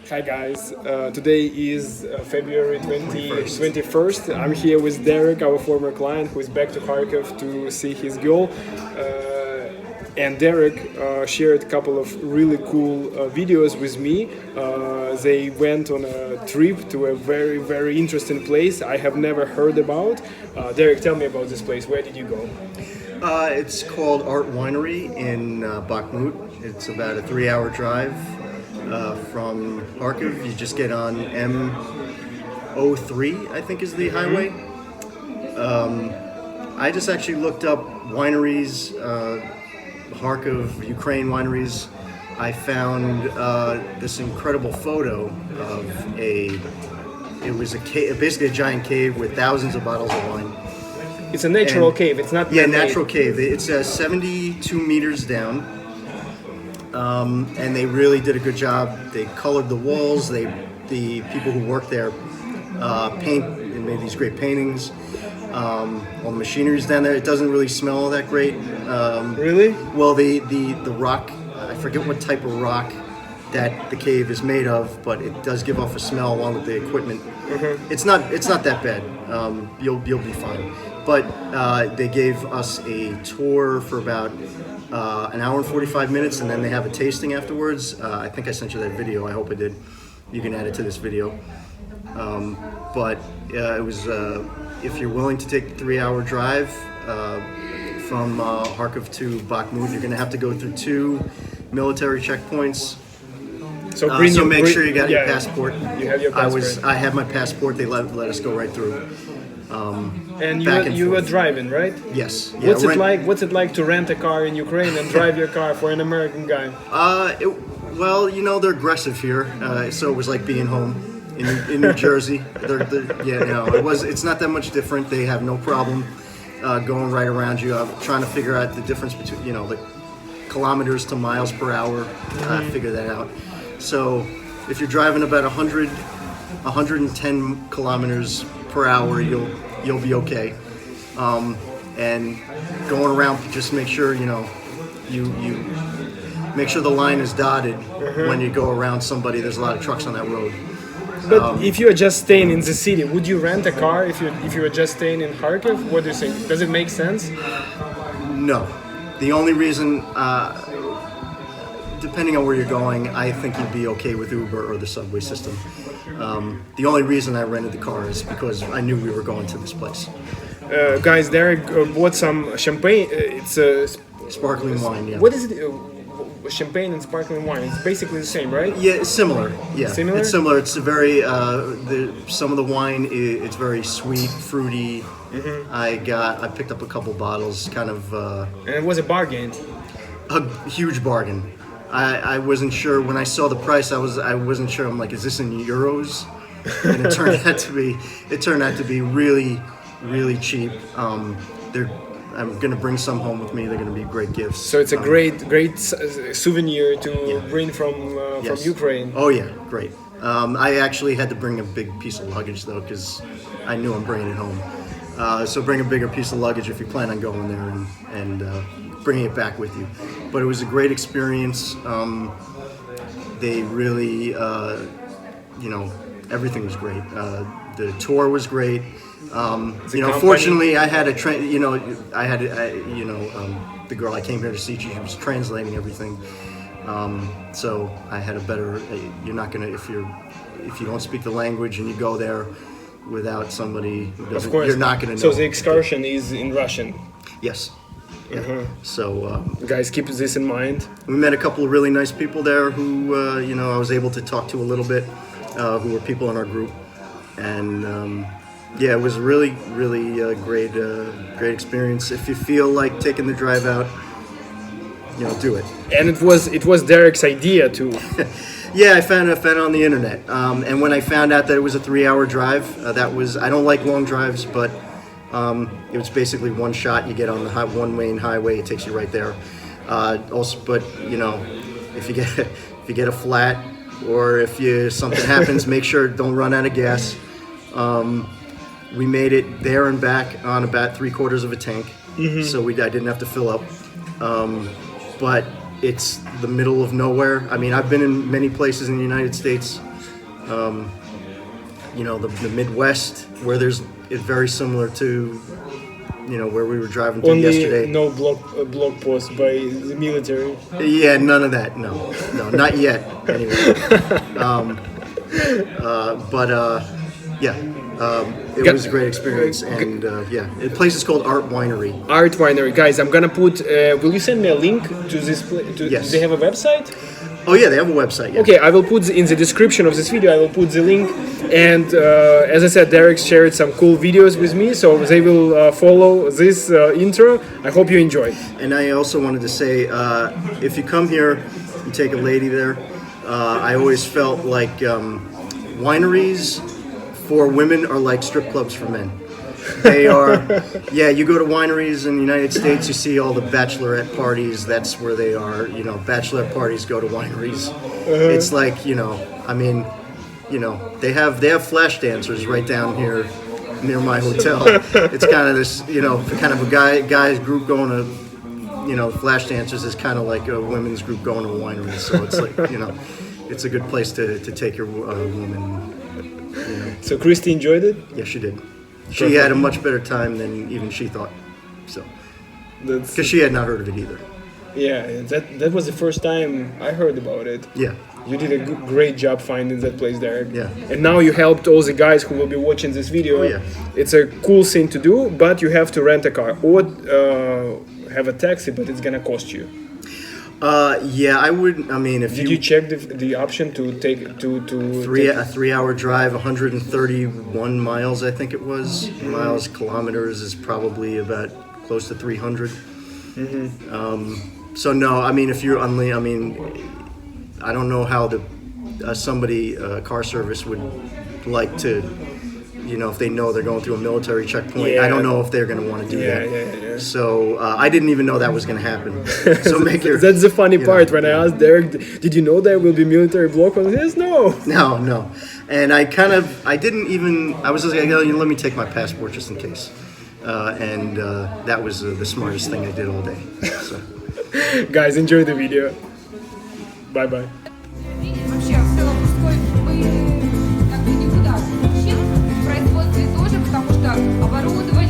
Hi guys, today is February 21st. I'm here with Derek, our former client, who is back to Kharkiv to see his girl. And Derek shared a couple of really cool videos with me. They went on a trip to a very, very interesting place I have never heard about. Derek, tell me about this place. Where did you go? It's called Art Winery in Bakhmut. It's about a 3-hour drive from Kharkiv. You just get on M03, I think is the highway. I just actually looked up wineries, Kharkiv, Ukraine wineries. I found this incredible photo of it was a cave, basically a giant cave with thousands of bottles of wine. It's a natural cave. It's not yeah, man-made. natural cave. It's 72 meters down, and they really did a good job. They colored the walls. The people who work there they made these great paintings. All the machinery's down there. It doesn't really smell that great. Really? Well, the rock. I forget what type of rock that the cave is made of, but it does give off a smell along with the equipment. Mm-hmm. It's not that bad. You'll be fine. But they gave us a tour for about an hour and 45 minutes, and then they have a tasting afterwards. I think I sent you that video. I hope I did. You can add it to this video. But it was, if you're willing to take the 3-hour drive from Kharkiv to Bakhmut, you're going to have to go through 2 military checkpoints. So make sure you got your passport. You have your passport. I had my passport. They let us go right through. And you were driving, right? Yes. Yeah, What's it like to rent a car in Ukraine and drive your car for an American guy? Well, they're aggressive here, so it was like being home in New Jersey. It's not that much different. They have no problem going right around you. I'm trying to figure out the difference between the kilometers to miles per hour. Figure that out. So if you're driving about 110 kilometers per hour, you'll be okay. And going around, just make sure you make sure the line is dotted when you go around somebody. There's a lot of trucks on that road. But if you are just staying in the city, would you rent a car if you are just staying in Kharkiv? What do you think? Does it make sense? No. The only reason, depending on where you're going, I think you'd be okay with Uber or the subway system. The only reason I rented the car is because I knew we were going to this place. Guys, Derek bought some champagne. It's sparkling wine. Yeah. What is it? Champagne and sparkling wine. It's basically the same, right? Yeah, it's similar. Yeah, similar. It's similar. It's a very some of the wine. It's very sweet, fruity. Mm-hmm. I picked up a couple bottles, kind of. And it was a bargain. A huge bargain. I wasn't sure when I saw the price. I wasn't sure. I'm like, is this in euros? And it turned out to be really, really cheap. I'm gonna bring some home with me. They're gonna be great gifts. So it's a great souvenir to bring from Ukraine. Oh yeah, great. I actually had to bring a big piece of luggage though, because I knew I'm bringing it home. So bring a bigger piece of luggage if you plan on going there and bringing it back with you. But it was a great experience. They really, everything was great. The tour was great. Fortunately, I had the girl I came here to see. She was translating everything. So I had a better. You're not gonna if you don't speak the language and you go there without somebody who doesn't. Of course. You're not gonna know. So the excursion is in Russian. Yes. Yeah. So guys, keep this in mind. we met a couple of really nice people there who I was able to talk to a little bit, who were people in our group, and it was really, really great experience. If you feel like taking the drive out, do it. And it was Derek's idea too. Yeah, I found it on the internet, and when I found out that it was a 3-hour drive, I don't like long drives, but it was basically one shot. You get on the one main highway, it takes you right there. But if you get a flat or if something happens, make sure don't run out of gas. We made it there and back on about 3/4 of a tank, so I didn't have to fill up. But it's the middle of nowhere. I mean, I've been in many places in the United States. You know, the Midwest, where it's very similar to, you know, where we were driving through Only yesterday. no blog post by the military. Yeah, none of that. No, not yet. Anyway, it was a great experience, and the place is called Art Winery. Art Winery, guys. I'm gonna put. Will you send me a link to this place? Yes. Do they have a website? Oh yeah, they have a website. Yeah. Okay, I will put in the description of this video. I will put the link. And as I said, Derek shared some cool videos with me, so they will follow this intro. I hope you enjoy. And I also wanted to say, if you come here, you take a lady there. I always felt like wineries for women are like strip clubs for men. They are, yeah, you go to wineries in the United States, you see all the bachelorette parties, that's where they are, you know, bachelorette parties go to wineries. It's like, you know, I mean, you know, they have flash dancers right down here near my hotel. It's kind of this, you know, kind of a guys group going to, you know, flash dancers is kind of like a women's group going to a winery. So it's like, you know, it's a good place to take your woman. You know. So Christy enjoyed it? Yeah, she did. She had a much better time than even she thought. So, because she had not heard of it either. Yeah, that was the first time I heard about it. Yeah. You did a great job finding that place, Derek. Yeah. And now you helped all the guys who will be watching this video. Oh, yeah. It's a cool thing to do, but you have to rent a car or have a taxi, but it's gonna cost you. Yeah, I would. I mean, if Did you check the option to take a 3-hour drive, 131 miles, I think it was. Miles, kilometers is probably about close to 300. So no, I mean, if you're only, I mean, I don't know how somebody car service would like to, you know, if they know they're going through a military checkpoint. Yeah. I don't know if they're going to want to do that. Yeah. So I didn't even know that was going to happen. So make your. That's the funny part. know, when I asked Derek, did you know there will be military block on this? No. No. And I didn't even. I was just like, let me take my passport just in case. And that was the smartest thing I did all day. So. Guys, enjoy the video. Bye bye. Вообще, в целом, мужской мы как бы никуда. Мужчин в производстве тоже, потому что оборудование